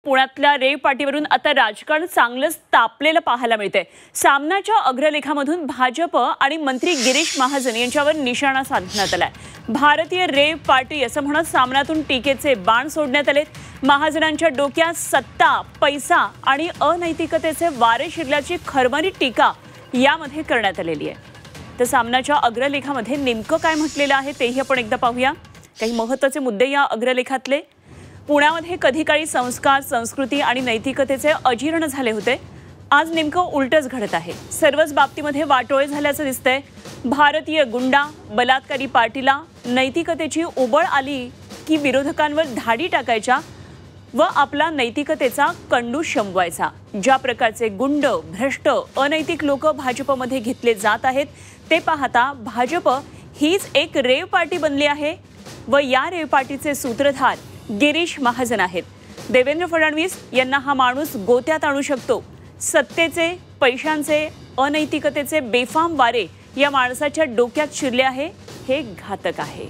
पुण्यातल्या रेव पार्टीवरून आता राजकारण चांगलंच तापलेलं पाहायला मिळतंय। सामनाच्या अग्रलेखामधून भाजप आणि मंत्री गिरीश महाजन यांच्यावर निशाणा साधण्यात आलाय। भारतीय रेव पार्टी असं म्हणत सामनातून टीकेचे बाण सोडण्यात आलेत। महाजनांच्या डोक्यात सत्ता, पैसा आणि अनैतिकतेचे वारे शिरल्याची खरमरी टीका यामध्ये करण्यात आलेली आहे। तर सामनाच्या अग्रलेखामध्ये नेमकं काय म्हटलेलं आहे तेही आपण एकदा पाहूया। काही महत्त्वाचे मुद्दे या अग्रलेखातले। पुण्यामध्ये कधी काळी संस्कार, संस्कृती आणि नैतिकतेचे अजीर्ण झाले होते। आज नेमकं उलटच घडत आहे। सर्वच बाबतीमध्ये वाटोळे झाल्याचं दिसतंय। भारतीय गुंडा बलात्कारी पार्टीला नैतिकतेची उबळ आली की विरोधकांवर धाडी टाकायच्या व आपला नैतिकतेचा कंडू शमवायचा। ज्या प्रकारचे गुंड, भ्रष्ट, अनैतिक लोक भाजपमध्ये घेतले जात आहेत ते पाहता भाजप हीच एक रेव पार्टी बनली आहे व या रेव पार्टीचे सूत्रधार गिरीश महाजन आहेत। देवेंद्र फडणवीस यांना हा माणूस गोत्यात आणू शकतो। सत्तेचे, पैशांचे, अनैतिकतेचे बेफाम वारे या माणसाच्या डोक्यात शिरले आहे। हे घातक आहे।